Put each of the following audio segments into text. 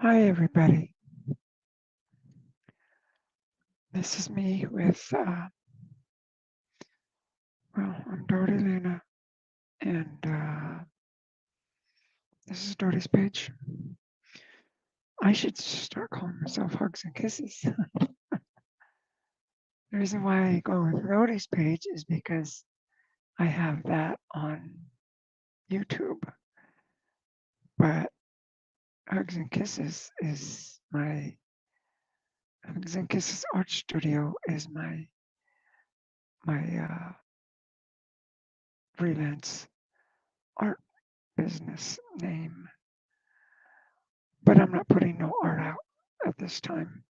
Hi, everybody. This is me with, I'm Doty Luna, and this is Doty's page. I should start calling myself Hugs and Kisses. The reason why I go with Doty's page is because I have that on YouTube, but Hugs and Kisses is my, Hugs and Kisses Art Studio is my freelance art business name. But I'm not putting no art out at this time.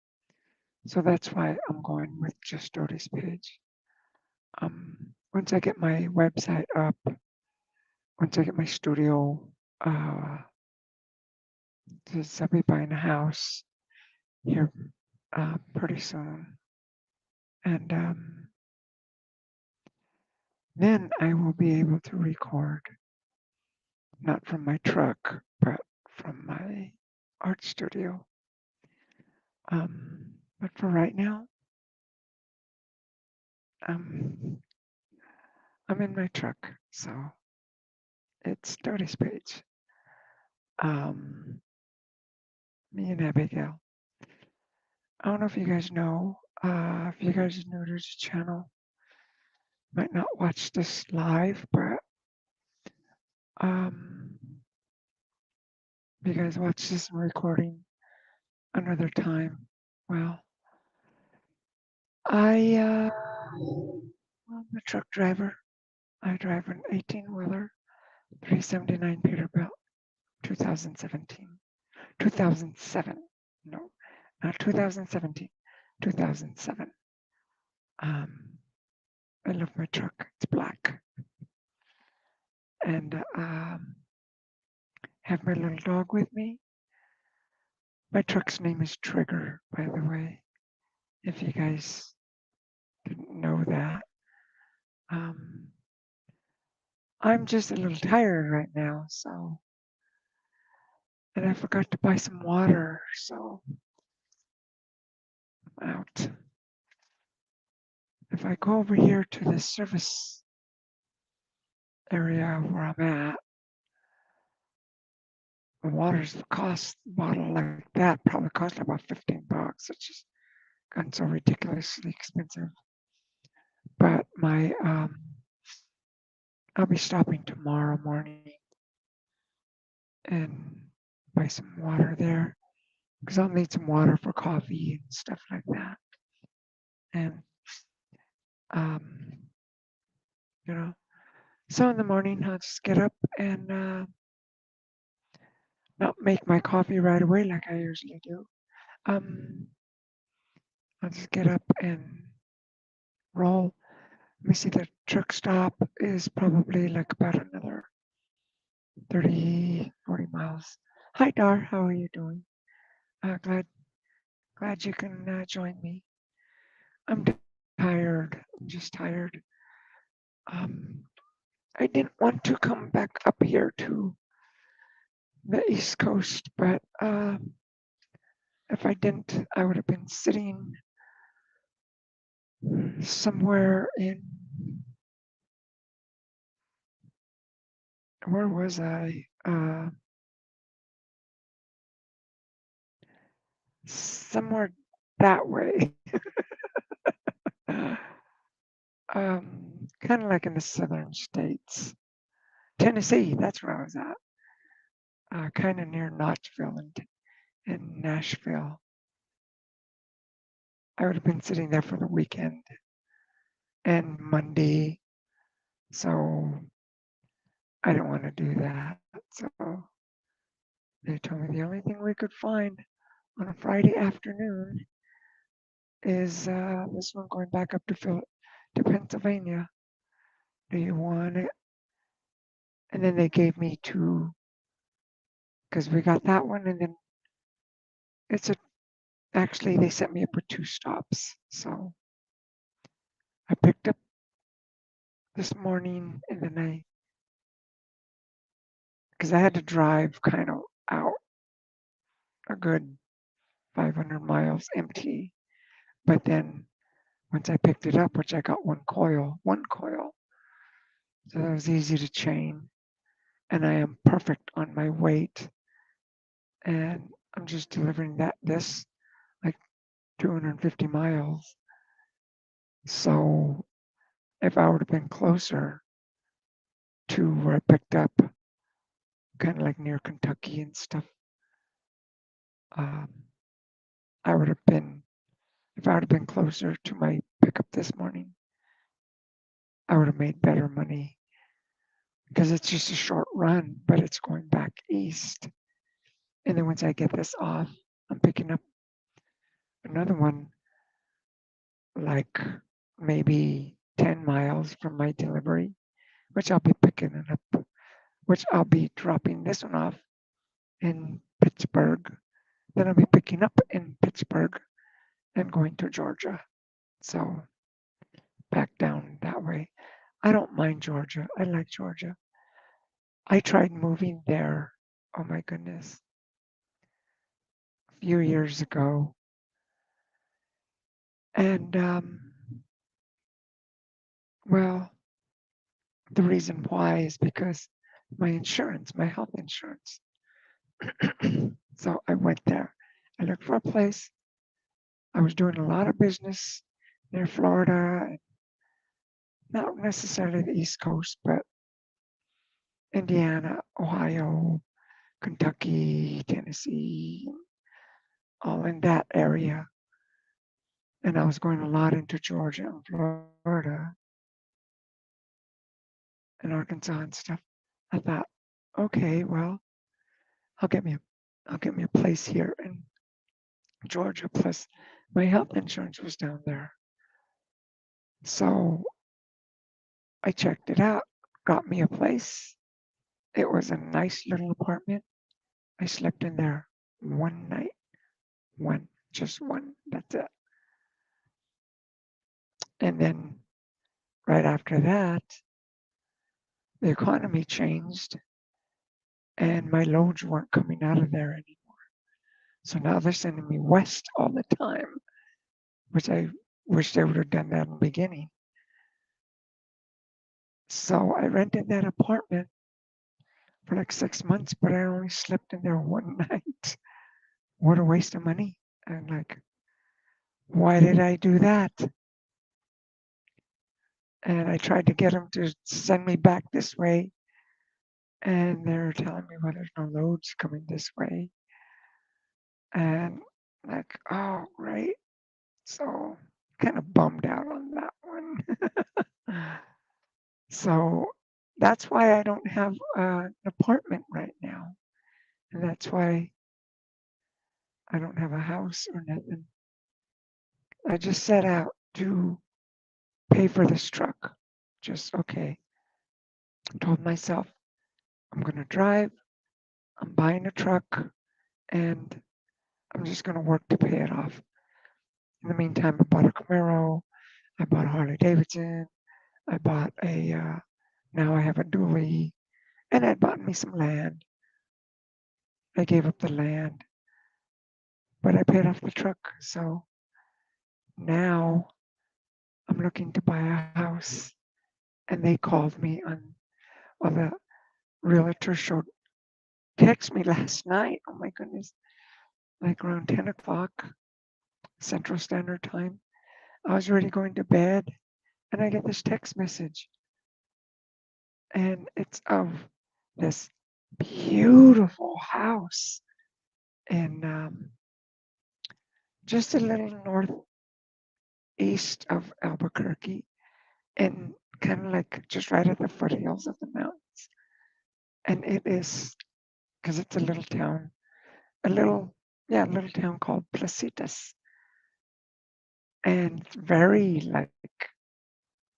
So that's why I'm going with just Doty's page. Once I get my website up, once I get my studio, because I'll be buying a house here pretty soon. And then I will be able to record, not from my truck, but from my art studio. But for right now, I'm in my truck, so it's Doty's page. Me and Abigail. I don't know if you guys know, if you guys are new to this channel, might not watch this live, but if you guys watch this recording another time, well, I'm a truck driver. I drive an 18-wheeler, 379 Peterbilt, 2017, 2007. No, not 2017, 2007. I love my truck. It's black. And have my little dog with me. My truck's name is Trigger, by the way, if you guys didn't know that. I'm just a little tired right now, so, and I forgot to buy some water, so I'm out. If I go over here to the service area where I'm at, the water's cost bottle like that probably cost about $15. It's just gotten so ridiculously expensive. But I'll be stopping tomorrow morning and buy some water there because I'll need some water for coffee and stuff like that. And you know, so in the morning I'll just get up and not make my coffee right away like I usually do. I'll just get up and roll. Let me see, the truck stop is probably like about another 30, 40 miles. Hi Dar, how are you doing? Glad you can join me. I'm tired. I'm just tired. I didn't want to come back up here to the East Coast, but if I didn't, I would have been sitting somewhere in, where was I? Somewhere that way. Kind of like in the southern states. Tennessee, that's where I was at. Kind of near Knoxville and Nashville. I would have been sitting there for the weekend and Monday. So I didn't want to do that. So they told me the only thing we could find on a Friday afternoon is this one going back up to Pennsylvania. Do you want it? And then they gave me two, because we got that one, and then actually they set me up with two stops. So I picked up this morning, and then because I had to drive kind of out a good 500 miles empty. But then once I picked it up, which I got one coil, so that was easy to chain. And I am perfect on my weight. And I'm just delivering this like 250 miles. So if I would have been closer to where I picked up, kind of like near Kentucky and stuff, um, I would have been, if I would have been closer to my pickup this morning, I would have made better money because it's just a short run, but it's going back east. And then once I get this off, I'm picking up another one like maybe 10 miles from my delivery, which I'll be picking it up, which I'll be dropping this one off in Pittsburgh. Then I'll be picking up in Pittsburgh and going to Georgia. So back down that way. I don't mind Georgia. I like Georgia. I tried moving there. Oh my goodness. A few years ago. And well, the reason why is because my insurance, my health insurance. So I went there. I looked for a place. I was doing a lot of business near Florida, not necessarily the East Coast, but Indiana, Ohio, Kentucky, Tennessee, all in that area. And I was going a lot into Georgia and Florida and Arkansas and stuff. I thought, okay, well, I'll get me a, I'll get me a place here in Georgia. Plus, my health insurance was down there, so I checked it out, got me a place. It was a nice little apartment. I slept in there one night, just one. That's it. And then right after that, the economy changed, and my loads weren't coming out of there anymore. So now they're sending me west all the time, which I wish they would have done that in the beginning. So I rented that apartment for like 6 months, but I only slept in there one night. What a waste of money. And like, why did I do that? And I tried to get them to send me back this way. And they're telling me, well, there's no loads coming this way. And like, oh, right. So kind of bummed out on that one. So that's why I don't have an apartment right now. And that's why I don't have a house or nothing. I just set out to pay for this truck. Just okay. I told myself I'm going to drive, I'm buying a truck, and I'm just going to work to pay it off. In the meantime, I bought a Camaro, I bought a Harley Davidson, I bought now I have a dually, and I bought me some land. I gave up the land, but I paid off the truck. So now I'm looking to buy a house. And they called me well, the realtor text me last night. Oh my goodness, like around 10 o'clock Central Standard Time. I was already going to bed and I get this text message. And it's of this beautiful house in just a little northeast of Albuquerque and kind of like just right at the foothills of the mountains. And it is, because it's a little town, a little town called Placitas. And it's very like,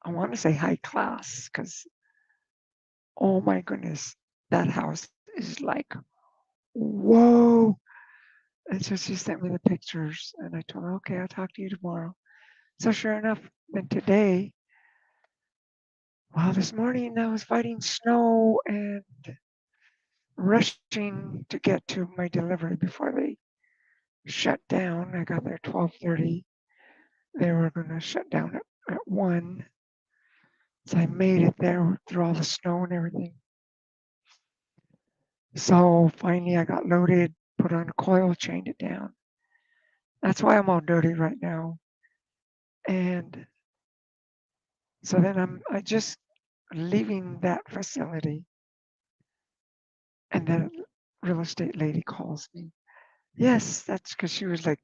I want to say high class because, oh my goodness, that house is like, whoa. And so she sent me the pictures and I told her, okay, I'll talk to you tomorrow. So sure enough, then today, well, this morning I was fighting snow and rushing to get to my delivery before they shut down. I got there 12:30. They were going to shut down at 1. So I made it there through all the snow and everything. So finally I got loaded, put on a coil, chained it down. That's why I'm all dirty right now. And so then I just leaving that facility, and then real estate lady calls me. Yes, that's because she was like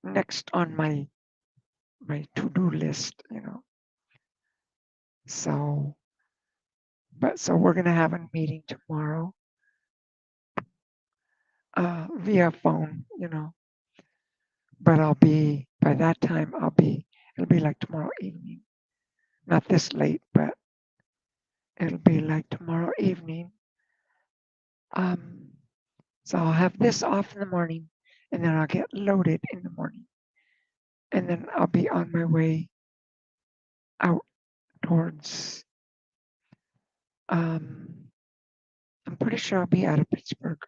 next on my to-do list, you know. So, but so we're gonna have a meeting tomorrow, via phone, you know. But I'll be by that time. It'll be like tomorrow evening, not this late, but it'll be like tomorrow evening. Um, so I'll have this off in the morning, and then I'll get loaded in the morning, and then I'll be on my way out towards. Um, I'm pretty sure I'll be out of Pittsburgh.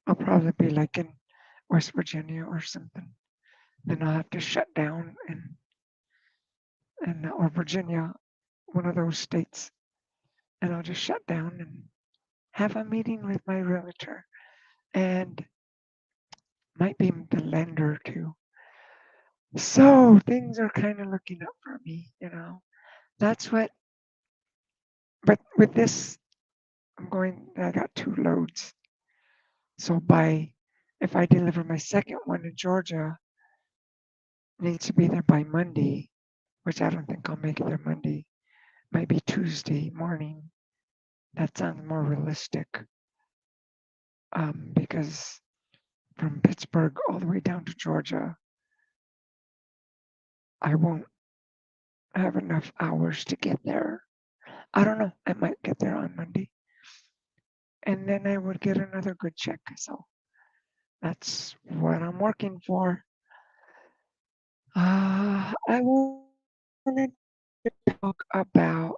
I'll probably be like in West Virginia or something. Then I'll have to shut down and or Virginia, one of those states, and I'll just shut down and have a meeting with my realtor and might be the lender too. So things are kind of looking up for me, you know. That's what, but with this, I got 2 loads. So if I deliver my second one in Georgia, it needs to be there by Monday, which I don't think I'll make it there Monday. Maybe Tuesday morning. That sounds more realistic, because from Pittsburgh all the way down to Georgia, I won't have enough hours to get there. I don't know. I might get there on Monday. And then I would get another good check. So that's what I'm working for. I wanted to talk about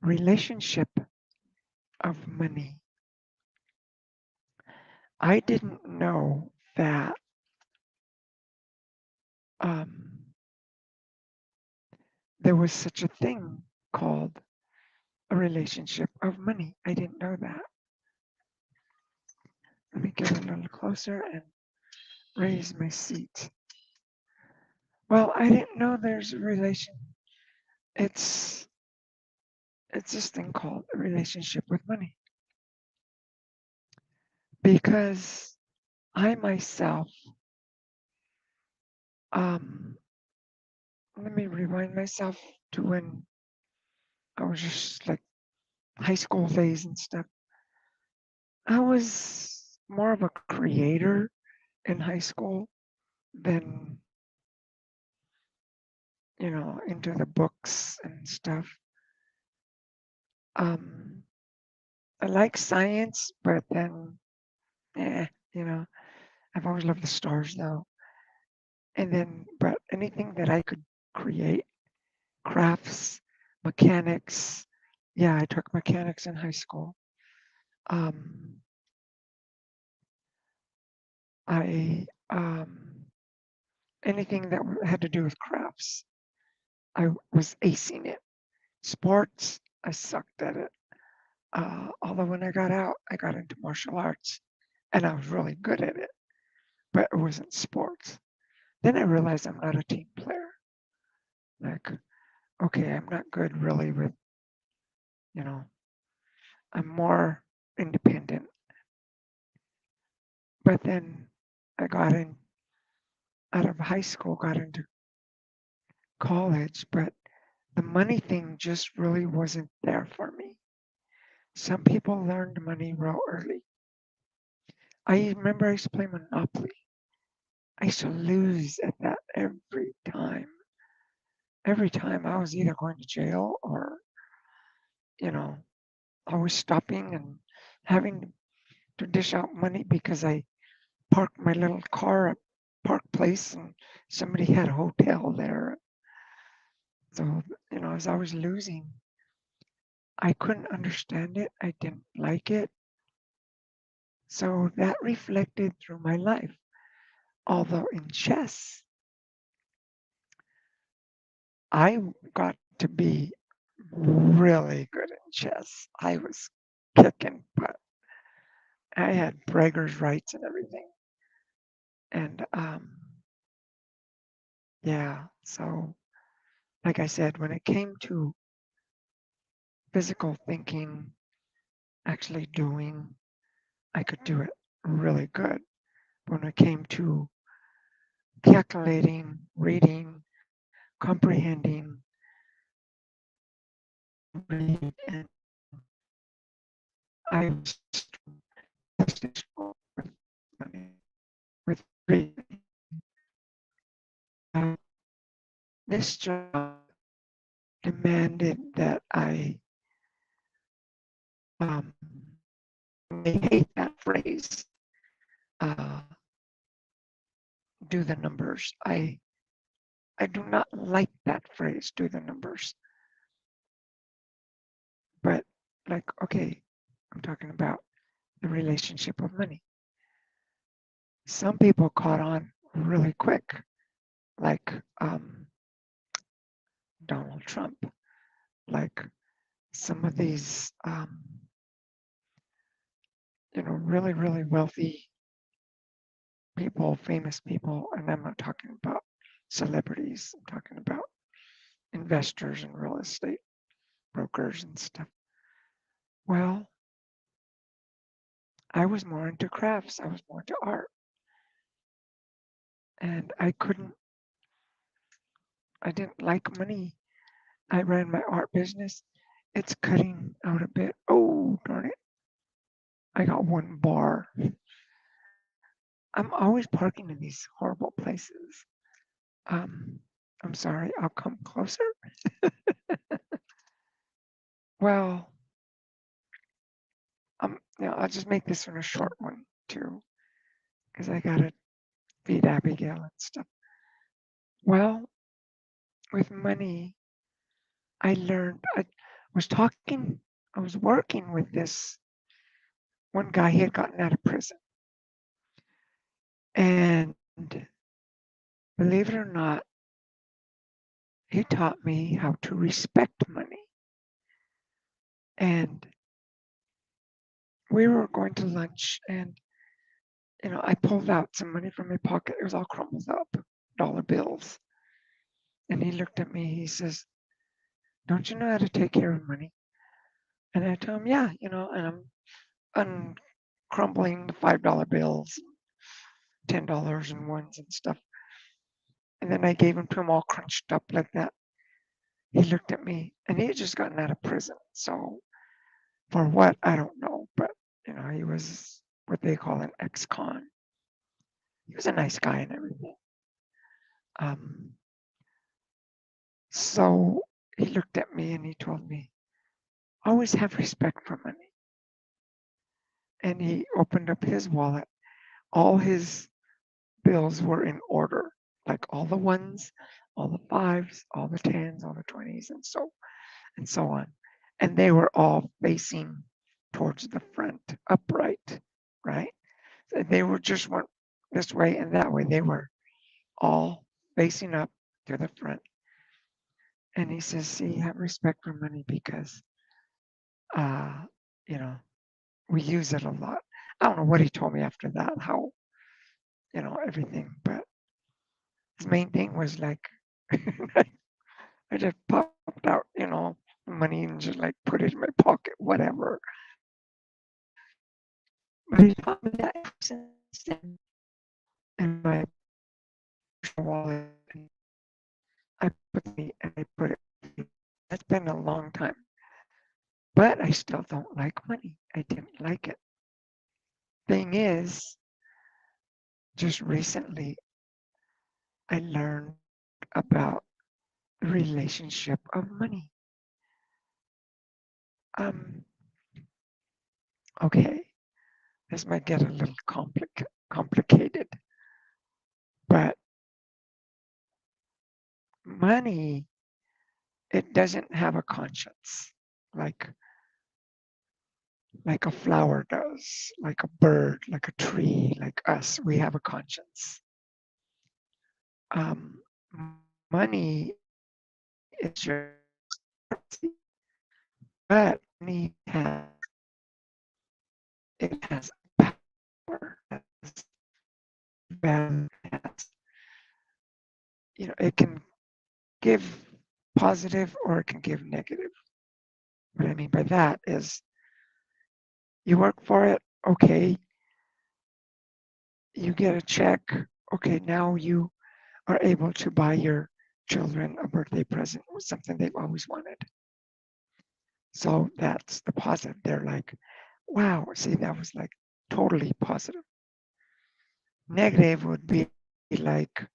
relationship of money. I didn't know that um, there was such a thing called a relationship of money. I didn't know that. Let me get a little closer and raise my seat. Well, I didn't know there's a relation. It's it's this thing called a relationship with money, because I myself, um, let me rewind myself to when I was just like high school days and stuff. I was more of a creator in high school than, into the books and stuff. Um, I like science, but then, eh, you know, I've always loved the stars though. And then, but anything that I could create, crafts, mechanics. Yeah, I took mechanics in high school. Um, anything that had to do with crafts, I was acing it. Sports, I sucked at it. Although when I got out, I got into martial arts and I was really good at it, but it wasn't sports. Then I realized I'm not a team player. Like, okay, I'm not good really with, you know, I'm more independent. But then I got in out of high school, got into college, but the money thing just really wasn't there for me. Some people learned money real early. I remember I used to play Monopoly. I used to lose at that every time. Every time I was either going to jail or, you know, always stopping and having to dish out money because I parked my little car at Park Place and somebody had a hotel there. So, I was always losing. I couldn't understand it. I didn't like it. So that reflected through my life. Although in chess, I got to be really good in chess. I was kicking butt. I had braggers rights and everything. And yeah, so like I said, when it came to physical thinking, actually doing, I could do it really good. When it came to calculating, reading, comprehending, reading, and I was with money, with reading. Uh, this job demanded that um, I hate that phrase, uh, do the numbers. I do not like that phrase, do the numbers. But like, okay, I'm talking about the relationship of money. Some people caught on really quick, like Donald Trump, like some of these, really, really wealthy people, famous people, and I'm not talking about celebrities, I'm talking about investors and real estate brokers and stuff. Well, I was more into crafts, I was more into art, and I didn't like money. I ran my art business. It's cutting out a bit. Oh, darn it. I got one bar. I'm always parking in these horrible places. Um, I'm sorry, I'll come closer. Well, I'll just make this one a short one too, because I gotta feed Abigail and stuff. Well, with money, I was working with this one guy. He had gotten out of prison, and believe it or not, he taught me how to respect money. And we were going to lunch, and I pulled out some money from my pocket. It was all crumpled up, dollar bills. And he looked at me. He says, "Don't you know how to take care of money?" And I told him, "Yeah, and I'm uncrumbling the $5 bills, $10 and ones and stuff." And then I gave them to him all crunched up like that. He looked at me, and he had just gotten out of prison. So for what, I don't know, but he was what they call an ex-con. He was a nice guy and everything. Um, so he looked at me and he told me, always have respect for money. And he opened up his wallet. All his bills were in order, like all the ones, all the fives, all the tens, all the 20s, and so on. And they were all facing towards the front, upright, right? So they were just went this way and that way. They were all facing up to the front. And he says, "See, have respect for money because, uh, you know, we use it a lot." I don't know what he told me after that, how, everything, but his main thing was like, I just popped out, money and just like put it in my pocket, whatever. But he taught me that ever since then in my wallet. And I put it. That's been a long time, but I still don't like money. I didn't like it. Thing is, just recently, I learned about the relationship of money. Um, okay, this might get a little complicated, but money, it doesn't have a conscience. Like like a flower does, like a bird, like a tree, like us. We have a conscience. Um, money is your currency, but money has power, has value, has, it can give positive or it can give negative. What I mean by that is you work for it, okay, you get a check, okay, now you are able to buy your children a birthday present or something they've always wanted. So that's the positive. They're like, wow, see, that was like totally positive. Negative would be like,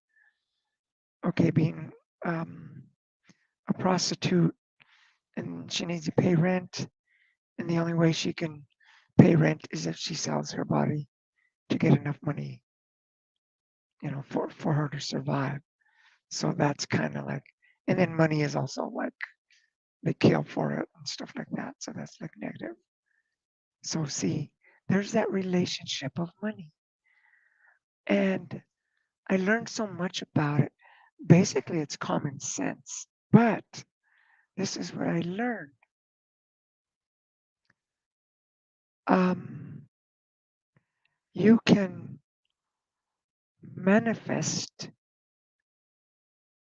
okay, being a prostitute and she needs to pay rent, and the only way she can pay rent is if she sells her body to get enough money, for her to survive. So that's kind of like, and then money is also like they kill for it and stuff like that. So that's like negative. So see, there's that relationship of money. And I learned so much about it. Basically, it's common sense. But this is what I learned. Um, you can manifest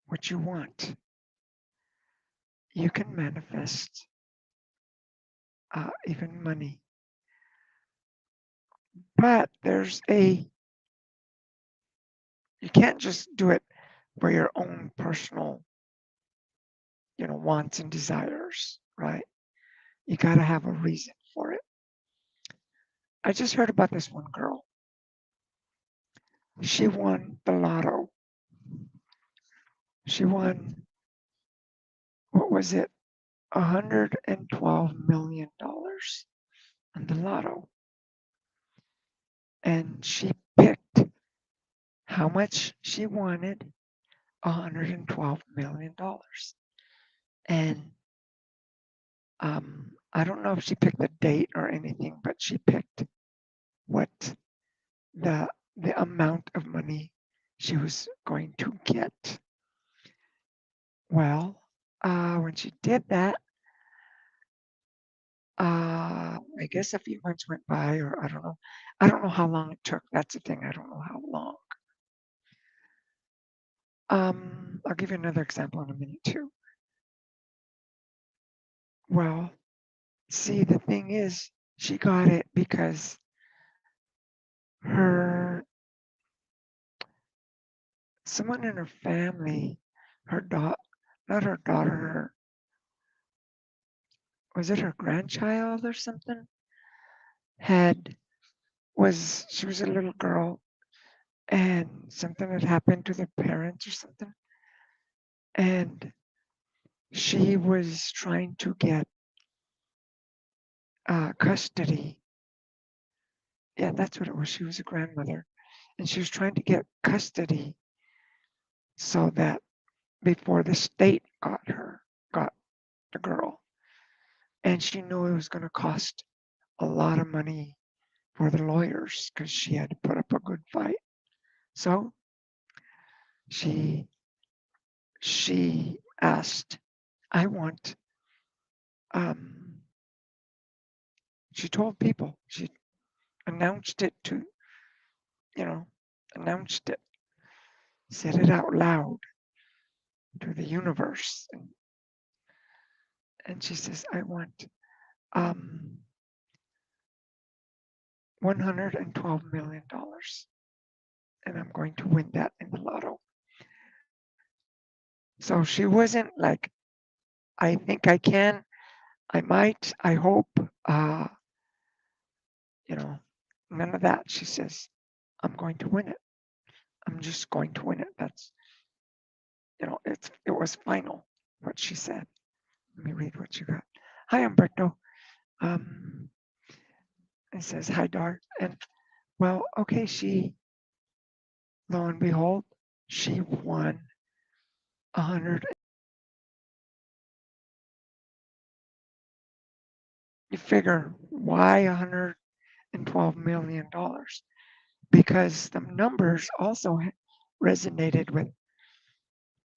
what you want. You can manifest even money. But you can't just do it for your own personal, wants and desires, right? You got to have a reason for it. I just heard about this one girl. She won the lotto. She won, what was it? $112 million on the lotto. And she picked how much she wanted, $112 million. And I don't know if she picked the date or anything, but she picked what the the amount of money she was going to get. Well, when she did that, I guess a few months went by, or I don't know. I don't know how long it took. That's the thing. I don't know how long. I'll give you another example in a minute too. Well, see, the thing is, she got it because her someone in her family, her daughter, not her daughter, was it her grandchild or something? She was a little girl and something had happened to the parents or something. And she was trying to get custody. Yeah, that's what it was. She was a grandmother and she was trying to get custody so that before the state got the girl. And she knew it was going to cost a lot of money for the lawyers because she had to put up a good fight. So she asked, I want, um, she told people, she announced it you know, announced it, said it out loud to the universe. And she says, I want um, $112 million and I'm going to win that in the lotto. So she wasn't like, I think I can, I might, I hope, you know, none of that. She says, I'm going to win it. I'm just going to win it. That's, it was final, what she said. Let me read what you got. Hi, Umberto. Um, it says, hi, Dart. And well, okay, lo and behold, she won 100 you figure why $112 million? Because the numbers also resonated with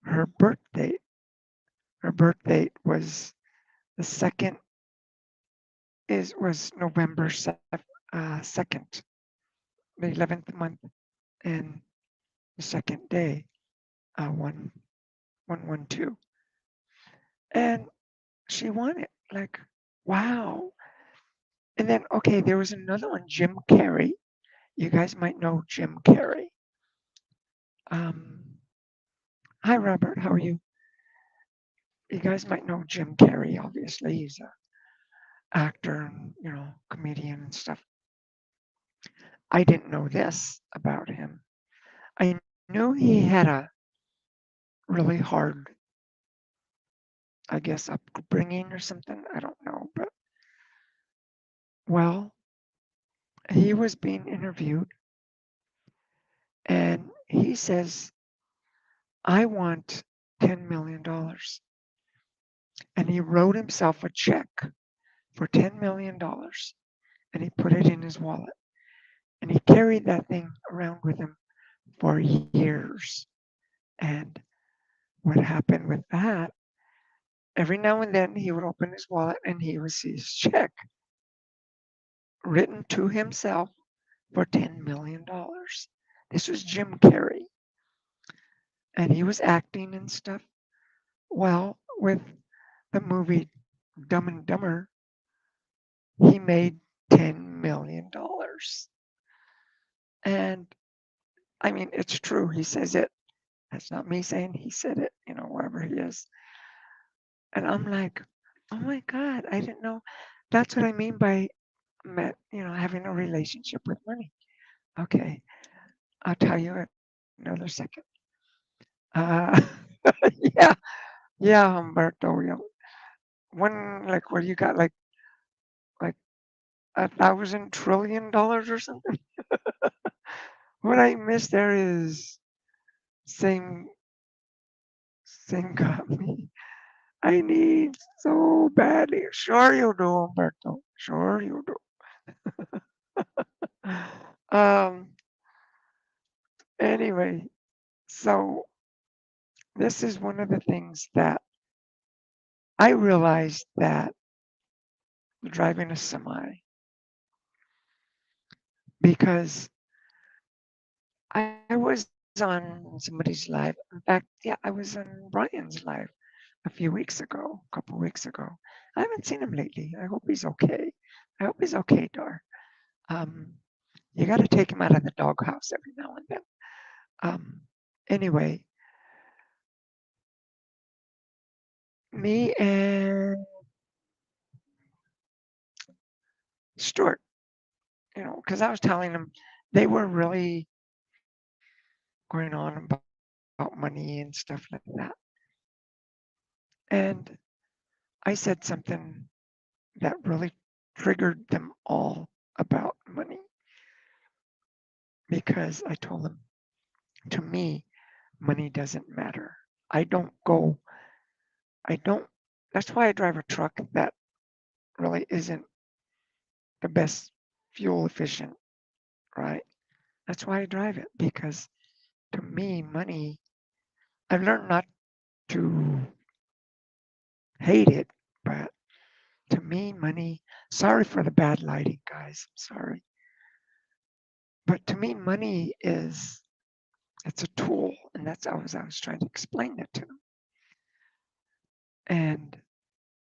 her birth date. Her birth date was the second was November 2nd, the 11th month, and the second day, 112. And she won it. Like, wow. And then, okay, there was another one, Jim Carrey. You guys might know Jim Carrey. Hi, Robert. How are you? You guys might know Jim Carrey. Obviously, he's a actor and comedian and stuff. I didn't know this about him. I knew he had a really hard, I guess, upbringing or something. I don't know, but well, he was being interviewed, and he says, "I want $10 million," and he wrote himself a check for $10 million, and he put it in his wallet, and he carried that thing around with him for years. And what happened with that, every now and then he would open his wallet and he would see his check written to himself for $10 million. This was Jim Carrey, and he was acting and stuff. Well, with the movie Dumb and Dumber, he made $10 million. And I mean, it's true. He says it. That's not me saying he said it, wherever he is. And I'm like, oh my God, I didn't know. That's what I mean by having a relationship with money. Okay, I'll tell you in another second. Uh, yeah, yeah, Humberto. Yeah. One, like, what do you got? Like $1,000 trillion or something? What I missed there is same, same got me. I need so badly. Sure you do, Humberto. Sure you do. Anyway, so this is one of the things that I realized that driving a semi, because I was on somebody's live. In fact, yeah, I was on Brian's live a few weeks ago, a couple weeks ago. I haven't seen him lately. I hope he's okay. I hope he's okay, Dar. Um, you got to take him out of the doghouse every now and then. Anyway, me and Stuart, because I was telling them they were really going on about money and stuff like that. And I said something that really triggered them all about money, because I told them, to me, money doesn't matter. I don't go, I don't, that's why I drive a truck that really isn't the best fuel efficient, right? That's why I drive it, because to me, money, I've learned not to hate it, but to me, money, sorry for the bad lighting, guys, I'm sorry. But to me, money it's a tool, and that's how I was trying to explain it to them. And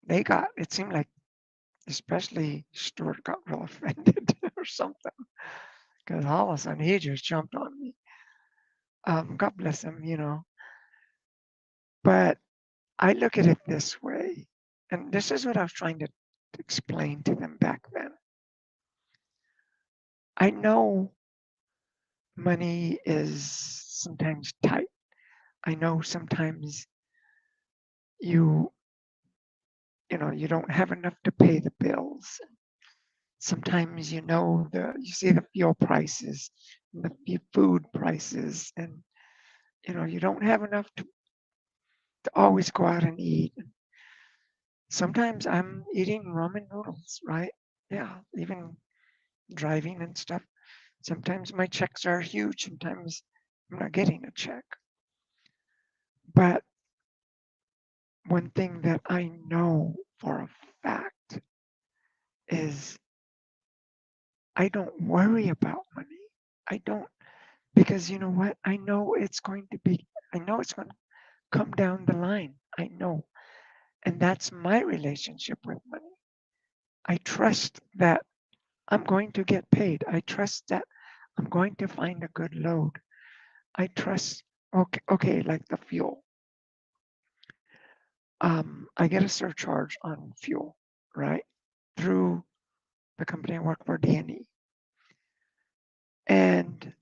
it seemed like, especially Stuart got real offended or something, because all of a sudden he just jumped on me. God bless him. But I look at it this way, and this is what I was trying to explain to them back then. I know money is sometimes tight. I know sometimes you you don't have enough to pay the bills. Sometimes you see the fuel prices, and the food prices, and you don't have enough to always go out and eat. sometimes I'm eating ramen noodles, right? Yeah, even driving and stuff. Sometimes my checks are huge. Sometimes I'm not getting a check. But one thing that I know for a fact is I don't worry about money. I don't, because you know what? I know it's going to come down the line. I know. And that's my relationship with money. I trust that I'm going to get paid. I trust that I'm going to find a good load. I trust, okay, like the fuel. I get a surcharge on fuel, right? Through the company I work for, DNE. And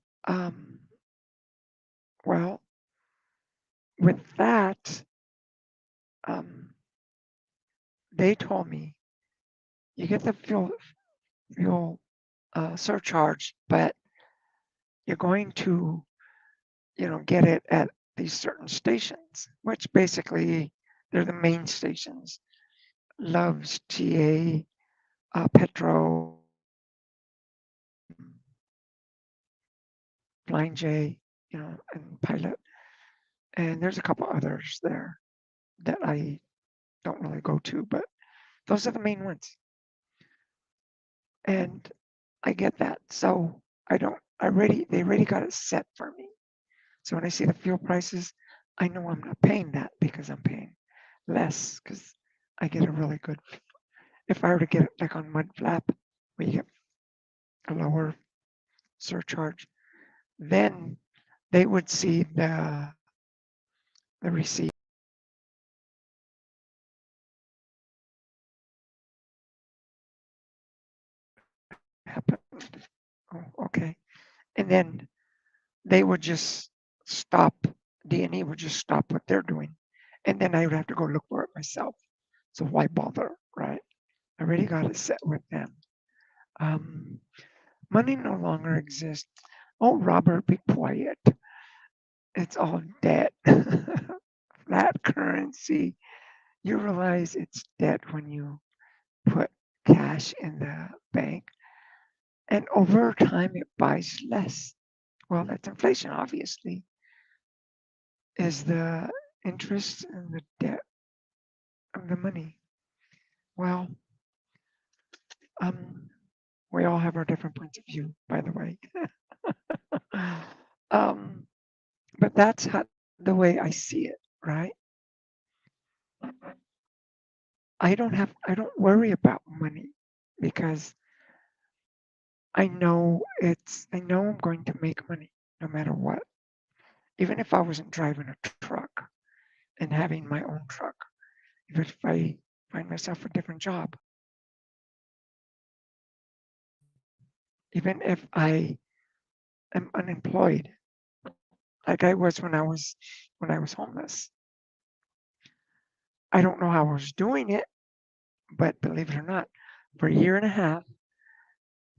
well, with that, um, they told me you get the fuel surcharge, but you're going to, get it at these certain stations, which basically they're the main stations. Love's, TA, Petro, Flying J, and Pilot. And there's a couple others there that I don't really go to, but those are the main ones. And I get that. So they already got it set for me. So when I see the fuel prices, I know I'm not paying that because I'm paying less because I get a really good, if I were to get it like on Mud Flap, where you get a lower surcharge, then they would see the receipt happen. Oh, okay. And then they would just stop, D&E would just stop what they're doing. And then I would have to go look for it myself. So why bother, right? I already got it set with them. Um, Money no longer exists. Oh, Robert, be quiet. It's all debt. Flat currency. You realize it's debt when you put cash in the bank. And over time, it buys less. Well, that's inflation, obviously, is the interest and the debt of the money. Well, um, we all have our different points of view, by the way. um, but that's the way I see it, right? I don't worry about money because I know I'm going to make money no matter what. Even if I wasn't driving a truck and having my own truck, even if I find myself a different job, even if I am unemployed, like I was when I was homeless. I don't know how I was doing it, but believe it or not, for a year and a half,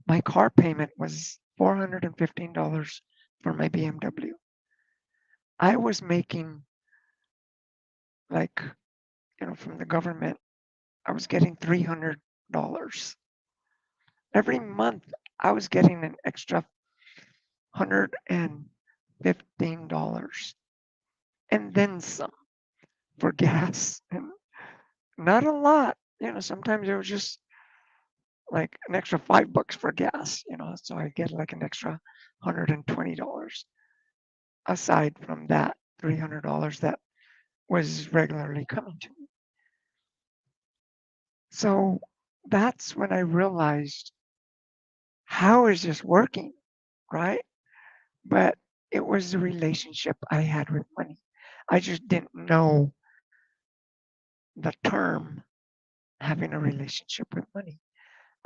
my car payment was $415 for my BMW. I was making like, from the government, I was getting $300. Every month, I was getting an extra $115 and then some for gas. And not a lot. Sometimes it was just like an extra $5 for gas, so I get like an extra $120 aside from that $300 that was regularly coming to me. So that's when I realized, how is this working, right? But it was the relationship I had with money. I just didn't know the term having a relationship with money.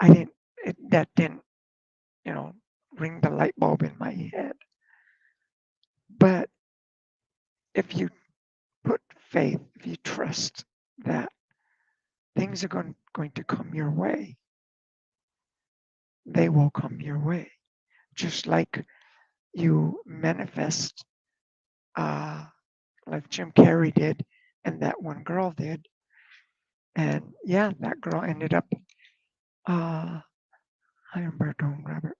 I didn't, that didn't, you know, ring the light bulb in my head. But if you put faith, if you trust that things are going to come your way, they will come your way. Just like you manifest, uh, like Jim Carrey did and that one girl did, And yeah, that girl ended up, hi Umberto and Robert.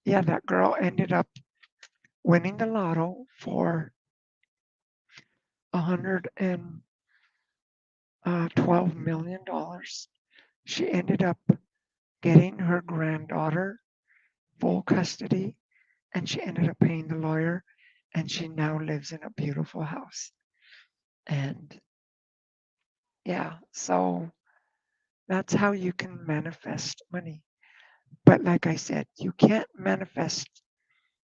Yeah, that girl ended up winning the lotto for $112 million. She ended up getting her granddaughter full custody, and she ended up paying the lawyer, and she now lives in a beautiful house. And yeah, so that's how you can manifest money. But like I said, you can't manifest,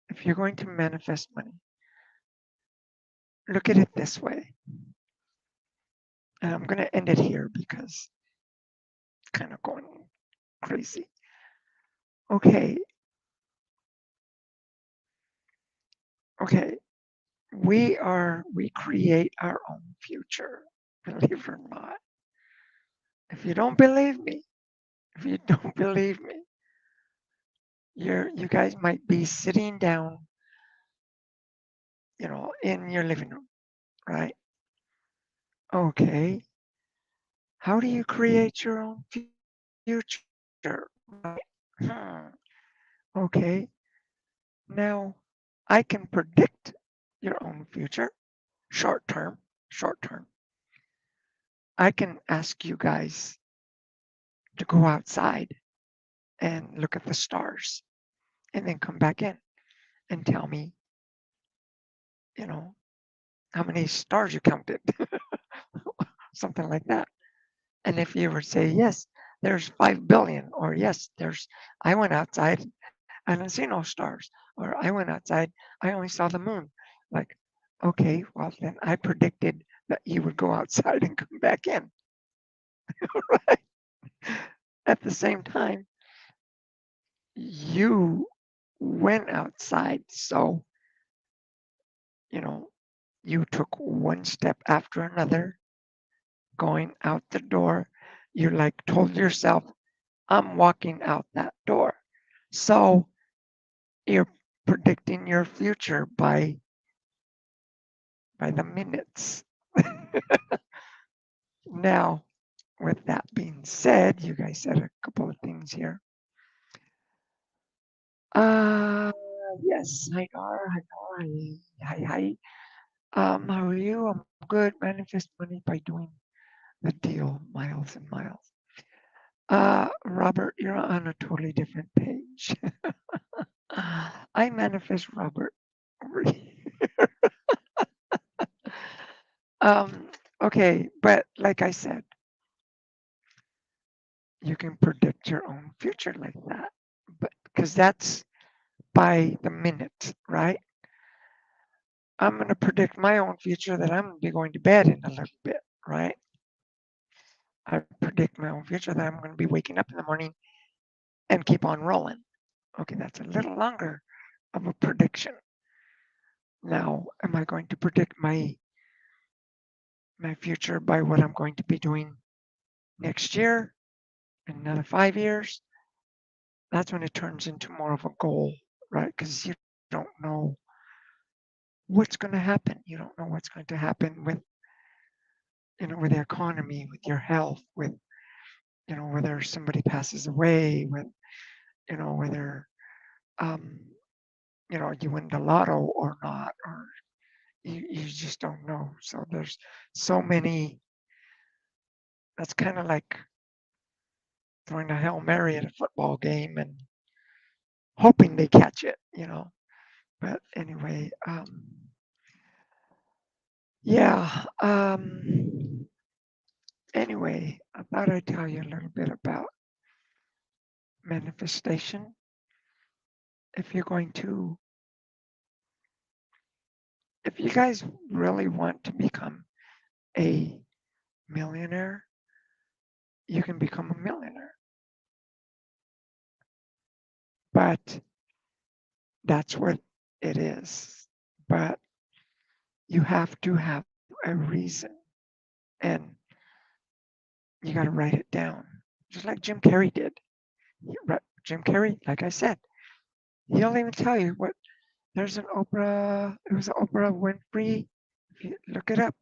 if you're going to manifest money, look at it this way. And I'm going to end it here because it's kind of going crazy. Okay. Okay. We create our own future, believe it or not. If you don't believe me, if you don't believe me, you guys might be sitting down, in your living room, right? Okay. How do you create your own future, right? Okay. Now, I can predict your own future, short term, short term. I can ask you guys to go outside and look at the stars and then come back in and tell me, you know, how many stars you counted, something like that. And if you were to say, yes, there's 5 billion, or yes, I went outside, I didn't see no stars, or I went outside, I only saw the moon. Like, okay, well, then I predicted that you would go outside and come back in, right? At the same time, you went outside. So, you know, you took one step after another going out the door. You like told yourself, I'm walking out that door. So you're predicting your future by the minutes. Now, with that being said, you guys said a couple of things here. Uh, yes, hi Gar, hi Gar, hi, hi. How are you? I'm good. Manifest money by doing the deal, miles and miles. Robert, you're on a totally different page. I manifest Robert over here. Okay, but like I said, you can predict your own future like that, but because that's by the minute, right? I'm going to predict my own future that I'm going to be going to bed in a little bit, right? I predict my own future that I'm going to be waking up in the morning and keep on rolling. Okay, that's a little longer of a prediction. Now, am I going to predict my future by what I'm going to be doing next year, in another 5 years? That's when it turns into more of a goal, right? Because you don't know what's going to happen. You don't know what's going to happen with, with the economy, with your health, with, whether somebody passes away, with, whether, um, you win the lotto or not, or you just don't know. So there's so many. That's kind of like throwing a Hail Mary at a football game and hoping they catch it. But anyway, yeah. Anyway, I thought I'd tell you a little bit about manifestation. If you're going to, if you guys really want to become a millionaire, you can become a millionaire. But that's what it is. But you have to have a reason, and you got to write it down, just like Jim Carrey did. Jim Carrey, like I said, he'll even tell you what. There's an Oprah. It was Oprah Winfrey. If you look it up,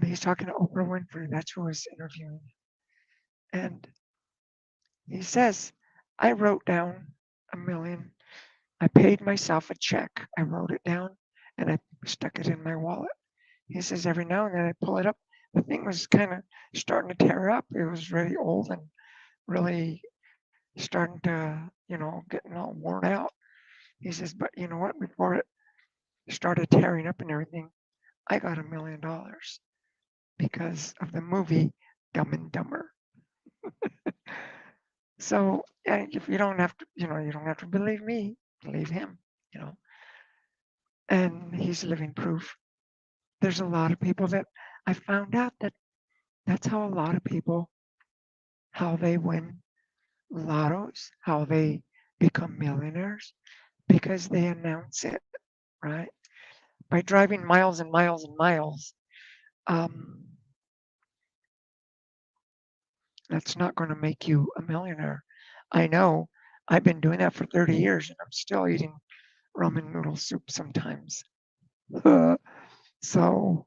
He's talking to Oprah Winfrey. That's who was interviewing. And he says, I wrote down a million. I paid myself a check. I wrote it down and I stuck it in my wallet. He says, every now and then I pull it up. The thing was kind of starting to tear up. It was really old and really starting to, getting all worn out. He says, but you know what? Before it started tearing up and everything, I got $1 million because of the movie Dumb and Dumber. So if you don't have to, you don't have to believe me, believe him, you know. And he's living proof. There's a lot of people that I found out that that's how a lot of people, how they win lottos, how they become millionaires, because they announce it, right? By driving miles and miles and miles. Um, that's not going to make you a millionaire. I know I've been doing that for 30 years and I'm still eating ramen noodle soup sometimes. So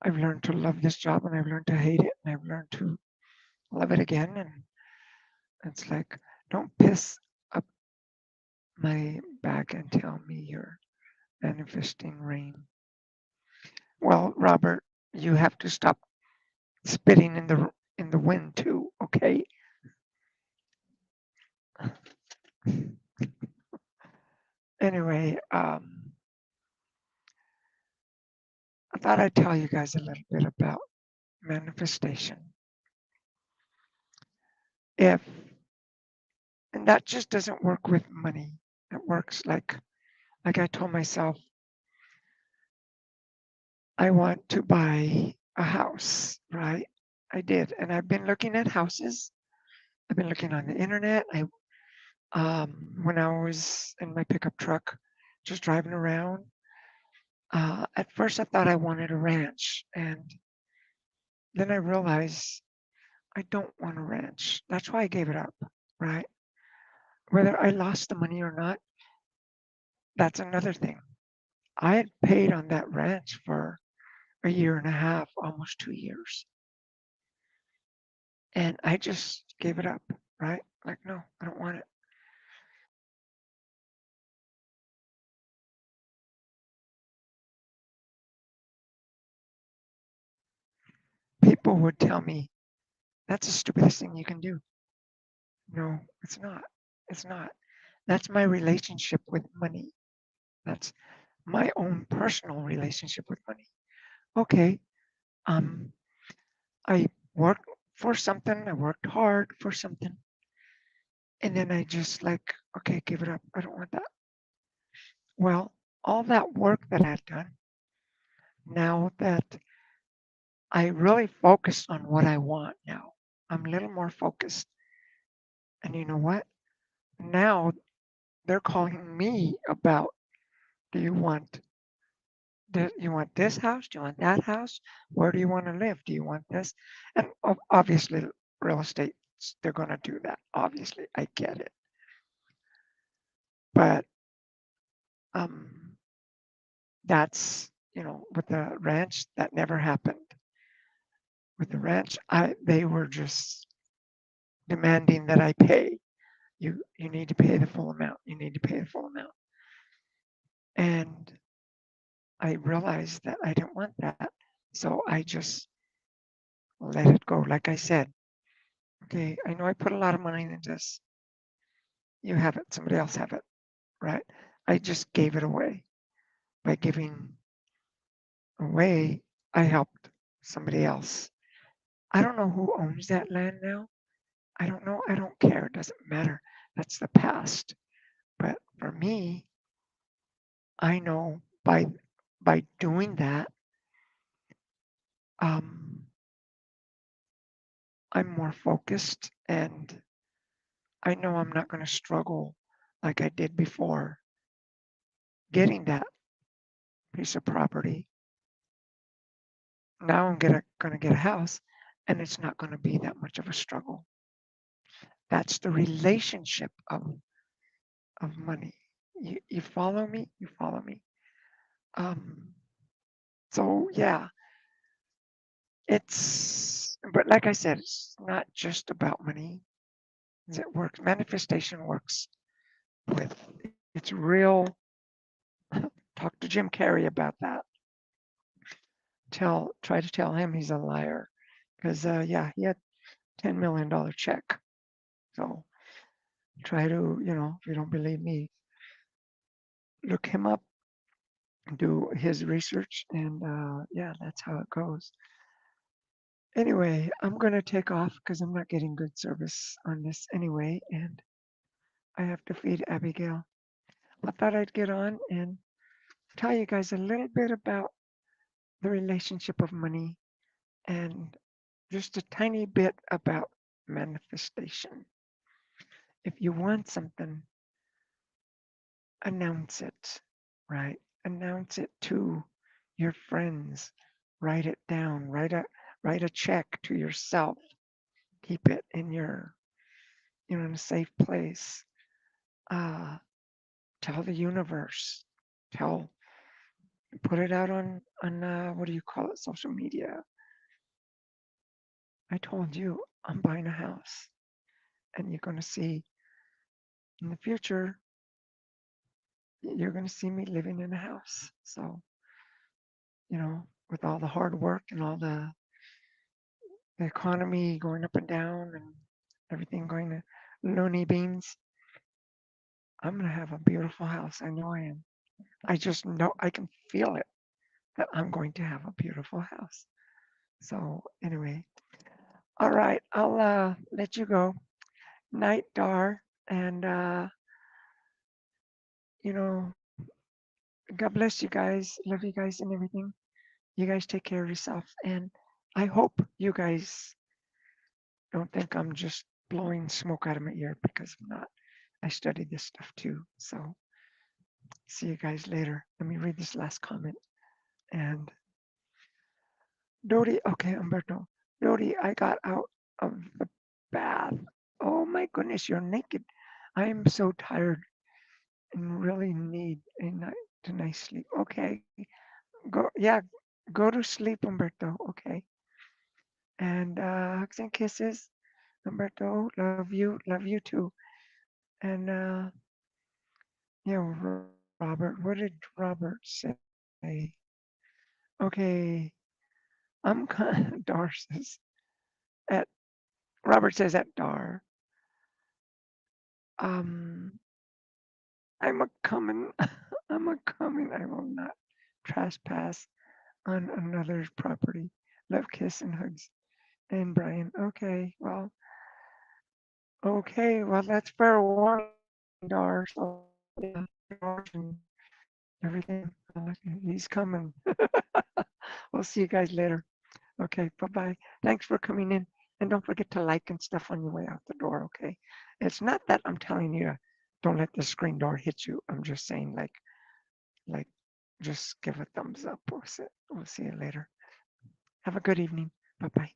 I've learned to love this job and I've learned to hate it and I've learned to love it again. And it's like, don't piss up my back and tell me you're manifesting rain. Well, Robert, you have to stop spitting in the wind too, okay? Anyway, I thought I'd tell you guys a little bit about manifestation. If and that just doesn't work with money. It works like I told myself, I want to buy a house, right? I did, and I've been looking at houses. I've been looking on the internet. I when I was in my pickup truck, just driving around. At first, I thought I wanted a ranch, and then I realized I don't want a ranch. That's why I gave it up, right? Whether I lost the money or not, that's another thing. I had paid on that ranch for a year and a half, almost 2 years, and I just gave it up, right? Like, no, I don't want it. People would tell me, that's the stupidest thing you can do. No, it's not. It's not. That's my relationship with money. That's my own personal relationship with money. Okay, um, I worked for something, I worked hard for something, and then I just like, okay, give it up. I don't want that. Well, all that work that I've done, now that I really focus on what I want now, I'm a little more focused. And you know what? Now they're calling me about, do you want you want this house? Do you want that house? Where do you want to live? Do you want this? And obviously, real estate, they're going to do that. Obviously, I get it. But um, that's, with the ranch, that never happened. With the ranch, they were just demanding that I pay. You need to pay the full amount. You need to pay the full amount. And I realized that I didn't want that. So I just let it go. Like I said, okay, I know I put a lot of money into this. You have it, somebody else have it, right? I just gave it away. By giving away, I helped somebody else. I don't know who owns that land now. I don't know. I don't care. It doesn't matter. That's the past. But for me, I know by doing that, um, I'm more focused and I know I'm not going to struggle like I did before getting that piece of property. Now I'm going to get a house and it's not going to be that much of a struggle. That's the relationship of money. You follow me? You follow me? Um, so yeah, but like I said, it's not just about money. It works. Manifestation works with, it's real. Talk to Jim Carrey about that. Try to tell him he's a liar. Because, yeah, he had $10 million check. So try to, if you don't believe me, look him up, do his research, and yeah, that's how it goes. Anyway, I'm going to take off because I'm not getting good service on this anyway, and I have to feed Abigail. I thought I'd get on and tell you guys a little bit about the relationship of money and just a tiny bit about manifestation. If you want something, announce it, right? Announce it to your friends. Write it down. Write a check to yourself. Keep it in your, in a safe place. Uh, Tell the universe. Tell, put it out on what do you call it? Social media. I told you I'm buying a house, and you're going to see in the future. You're going to see me living in a house. So, with all the hard work and all the economy going up and down and everything going to loony beans, I'm going to have a beautiful house. I know I am. I just know, I can feel it, that I'm going to have a beautiful house. So anyway, all right, I'll let you go. Night, Dar, and you know, God bless you guys. Love you guys and everything. You guys take care of yourself, and I hope you guys don't think I'm just blowing smoke out of my ear, because I'm not. I study this stuff too. So see you guys later. Let me read this last comment. And Dodi, okay, Umberto. Dodi, I got out of the bath. Oh my goodness, you're naked. I am so tired and really need a nice sleep. Okay, go, yeah, go to sleep, Umberto. Okay. And hugs and kisses, Umberto. Love you too. And yeah, Robert, what did Robert say? Okay, I'm Dar says at Robert says at Dar. Um, I'm a coming. I'm a coming. I will not trespass on another's property. Love, kiss, and hugs. And Brian, okay, well, that's fair warning, Dar. So yeah, and everything. He's coming. We'll see you guys later. Okay, bye-bye. Thanks for coming in. And don't forget to like and stuff on your way out the door, okay? It's not that I'm telling you don't let the screen door hit you. I'm just saying like just give a thumbs up. We'll see you later. Have a good evening. Bye-bye.